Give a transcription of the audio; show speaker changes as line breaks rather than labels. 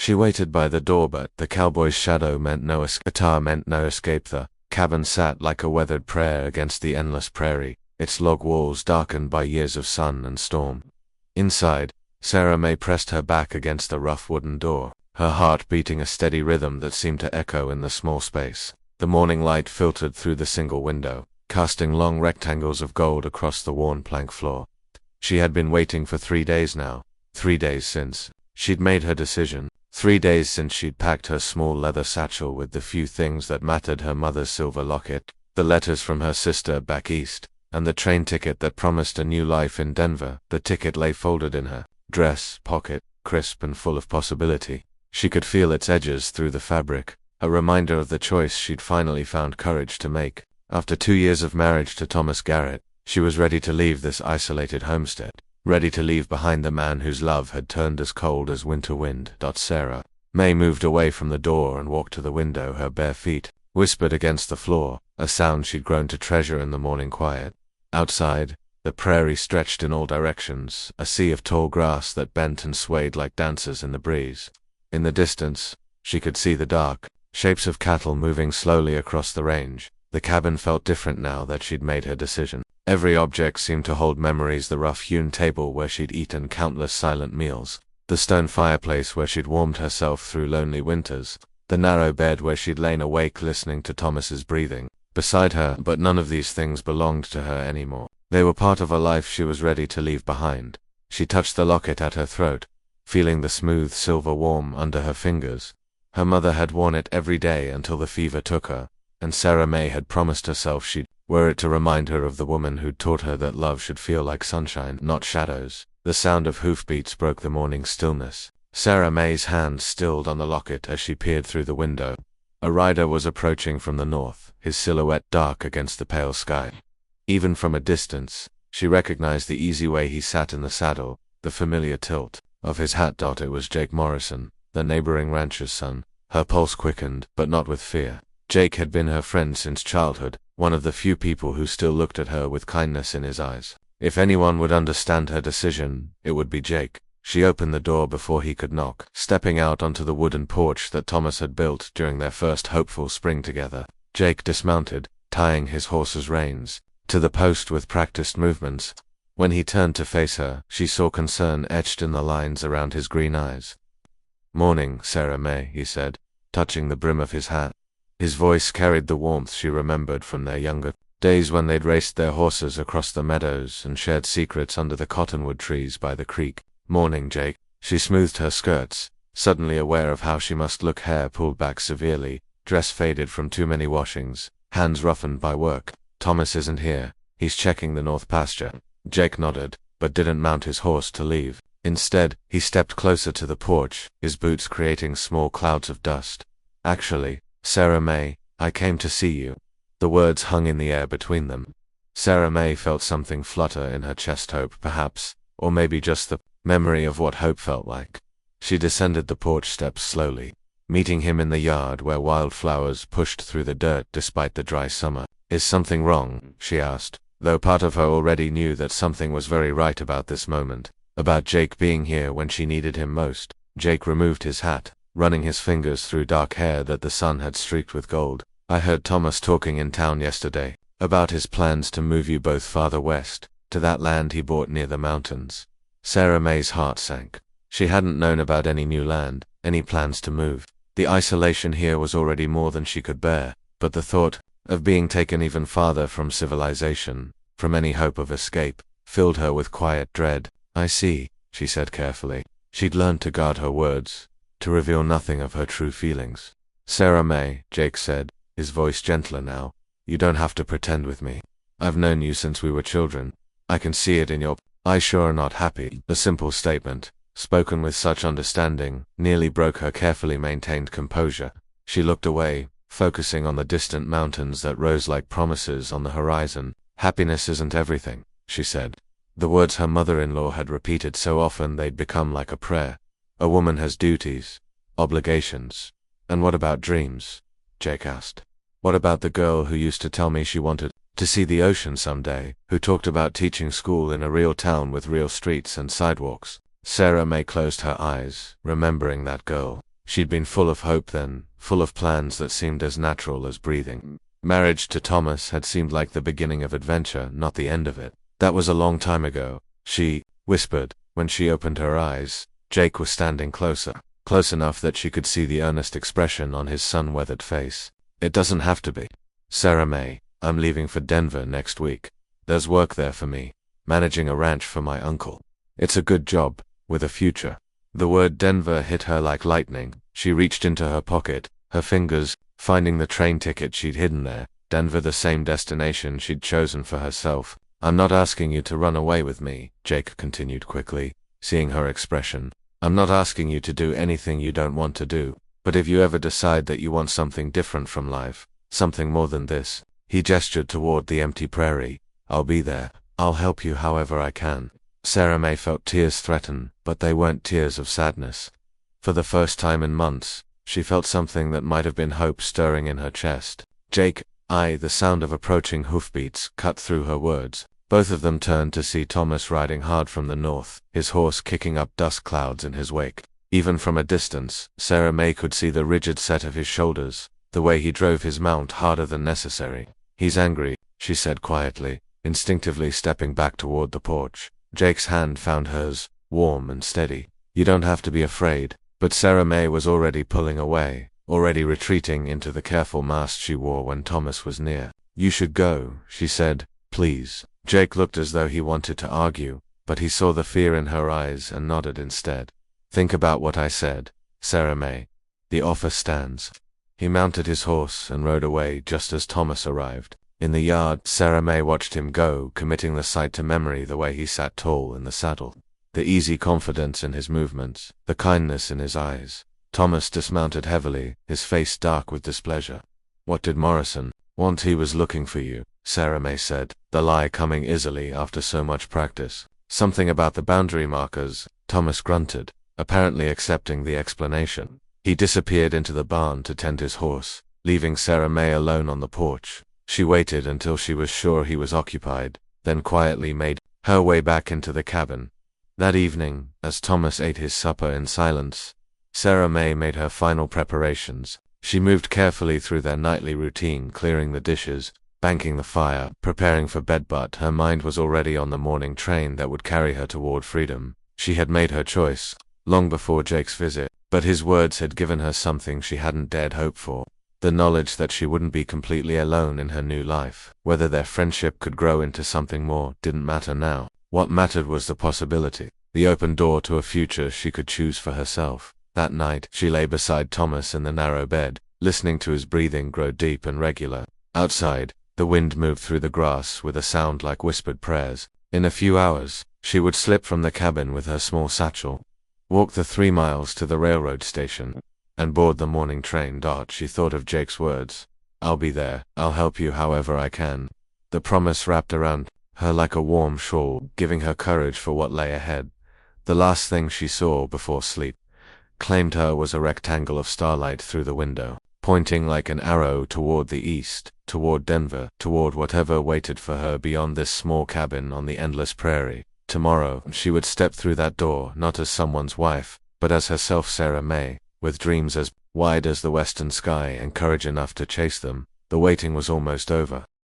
She waited by the door, but the cowboy's shadow meant no escape. The cabin sat like a weathered prayer against the endless prairie, its log walls darkened by years of sun and storm. Inside, Sarah May pressed her back against the rough wooden door, her heart beating a steady rhythm that seemed to echo in the small space. The morning light filtered through the single window, casting long rectangles of gold across the worn plank floor. She had been waiting for 3 days now, 3 days since she'd made her decision, 3 days since she'd packed her small leather satchel with the few things that mattered: her mother's silver locket, the letters from her sister back east, and the train ticket that promised a new life in Denver. The ticket lay folded in her dress pocket, crisp and full of possibility. She could feel its edges through the fabric, a reminder of the choice she'd finally found courage to make. After 2 years of marriage to Thomas Garrett, she was ready to leave this isolated homestead, ready to leave behind the man whose love had turned as cold as winter wind. Sarah May moved away from the door and walked to the window. Her bare feet whispered against the floor, a sound she'd grown to treasure in the morning quiet. Outside, the prairie stretched in all directions, a sea of tall grass that bent and swayed like dancers in the breeze. In the distance, she could see the dark shapes of cattle moving slowly across the range. The cabin felt different now that she'd made her decision. Every object seemed to hold memories: the rough-hewn table where she'd eaten countless silent meals, the stone fireplace where she'd warmed herself through lonely winters, the narrow bed where she'd lain awake listening to Thomas's breathing beside her. But none of these things belonged to her anymore. They were part of a life she was ready to leave behind. She touched the locket at her throat, feeling the smooth silver warm under her fingers. Her mother had worn it every day until the fever took her, and Sarah May had promised herself she'd wear it to remind her of the woman who'd taught her that love should feel like sunshine, not shadows. The sound of hoofbeats broke the morning stillness. Sarah May's hand stilled on the locket as she peered through the window. A rider was approaching from the north, his silhouette dark against the pale sky. Even from a distance, she recognized the easy way he sat in the saddle, the familiar tilt of his hat. It was Jake Morrison, the neighboring rancher's son. Her pulse quickened, but not with fear. Jake had been her friend since childhood, one of the few people who still looked at her with kindness in his eyes. If anyone would understand her decision, it would be Jake. She opened the door before he could knock, stepping out onto the wooden porch that Thomas had built during their first hopeful spring together. Jake dismounted, tying his horse's reins to the post with practiced movements. When he turned to face her, she saw concern etched in the lines around his green eyes. "Morning, Sarah May," he said, touching the brim of his hat. His voice carried the warmth she remembered from their younger days when they'd raced their horses across the meadows and shared secrets under the cottonwood trees by the creek. "Morning, Jake." She smoothed her skirts, suddenly aware of how she must look: hair pulled back severely, dress faded from too many washings, hands roughened by work. "Thomas isn't here. He's checking the north pasture." Jake nodded, but didn't mount his horse to leave. Instead, he stepped closer to the porch, his boots creating small clouds of dust. "Actually, Sarah May, I came to see you." The words hung in the air between them. Sarah May felt something flutter in her chest. Hope, perhaps, or maybe just the memory of what hope felt like. She descended the porch steps slowly, meeting him in the yard where wildflowers pushed through the dirt despite the dry summer. "Is something wrong?" she asked, though part of her already knew that something was very right about this moment, about Jake being here when she needed him most. Jake removed his hat, running his fingers through dark hair that the sun had streaked with gold. "I heard Thomas talking in town yesterday about his plans to move you both farther west, to that land he bought near the mountains." Sarah May's heart sank. She hadn't known about any new land, any plans to move. The isolation here was already more than she could bear, but the thought of being taken even farther from civilization, from any hope of escape, filled her with quiet dread. "I see," she said carefully. She'd learned to guard her words, to reveal nothing of her true feelings. "Sarah May," Jake said, his voice gentler now, "you don't have to pretend with me. I've known you since we were children. I can see it in your eyes. Sure are not happy." The simple statement, spoken with such understanding, nearly broke her carefully maintained composure. She looked away, focusing on the distant mountains that rose like promises on the horizon. "Happiness isn't everything," she said. The words her mother-in-law had repeated so often they'd become like a prayer. "A woman has duties, obligations." "And what about dreams?" Jake asked. "What about the girl who used to tell me she wanted to see the ocean someday, who talked about teaching school in a real town with real streets and sidewalks?" Sarah May closed her eyes, remembering that girl. She'd been full of hope then, full of plans that seemed as natural as breathing. Marriage to Thomas had seemed like the beginning of adventure, not the end of it. That was a long time ago, she whispered. When she opened her eyes, Jake was standing closer, close enough that she could see the earnest expression on his sun-weathered face. It doesn't have to be. Sarah May, I'm leaving for Denver next week. There's work there for me, managing a ranch for my uncle. It's a good job, with a future. The word Denver hit her like lightning. She reached into her pocket, her fingers finding the train ticket she'd hidden there. Denver, the same destination she'd chosen for herself. I'm not asking you to run away with me, Jake continued quickly, seeing her expression. I'm not asking you to do anything you don't want to do, but if you ever decide that you want something different from life, something more than this, he gestured toward the empty prairie, I'll be there. I'll help you however I can. Sarah May felt tears threaten, but they weren't tears of sadness. For the first time in months, she felt something that might have been hope stirring in her chest. Jake, the sound of approaching hoofbeats cut through her words. Both of them turned to see Thomas riding hard from the north, his horse kicking up dust clouds in his wake. Even from a distance, Sarah May could see the rigid set of his shoulders, the way he drove his mount harder than necessary. He's angry, she said quietly, instinctively stepping back toward the porch. Jake's hand found hers, warm and steady. You don't have to be afraid. But Sarah May was already pulling away, already retreating into the careful mask she wore when Thomas was near. You should go, she said, please. Jake looked as though he wanted to argue, but he saw the fear in her eyes and nodded instead. Think about what I said, Sarah May. The offer stands. He mounted his horse and rode away just as Thomas arrived. In the yard, Sarah May watched him go, committing the sight to memory the way he sat tall in the saddle. The easy confidence in his movements, the kindness in his eyes. Thomas dismounted heavily, his face dark with displeasure. What did Morrison want? He was looking for you, Sarah May said, the lie coming easily after so much practice. Something about the boundary markers, Thomas grunted, apparently accepting the explanation. He disappeared into the barn to tend his horse, leaving Sarah May alone on the porch. She waited until she was sure he was occupied, then quietly made her way back into the cabin. That evening, as Thomas ate his supper in silence, Sarah May made her final preparations. She moved carefully through their nightly routine, clearing the dishes, banking the fire, preparing for bed, but her mind was already on the morning train that would carry her toward freedom. She had made her choice, long before Jake's visit, but his words had given her something she hadn't dared hope for. The knowledge that she wouldn't be completely alone in her new life. Whether their friendship could grow into something more didn't matter now. What mattered was the possibility, the open door to a future she could choose for herself. That night, she lay beside Thomas in the narrow bed, listening to his breathing grow deep and regular. Outside, the wind moved through the grass with a sound like whispered prayers. In a few hours, she would slip from the cabin with her small satchel, walk the 3 miles to the railroad station, and board the morning train. She thought of Jake's words. I'll be there. I'll help you however I can. The promise wrapped around her like a warm shawl, giving her courage for what lay ahead. The last thing she saw before sleep claimed her was a rectangle of starlight through the window, pointing like an arrow toward the east, toward Denver, toward whatever waited for her beyond this small cabin on the endless prairie. Tomorrow, she would step through that door, not as someone's wife, but as herself, Sarah May, with dreams as wide as the western sky and courage enough to chase them. The waiting was almost over.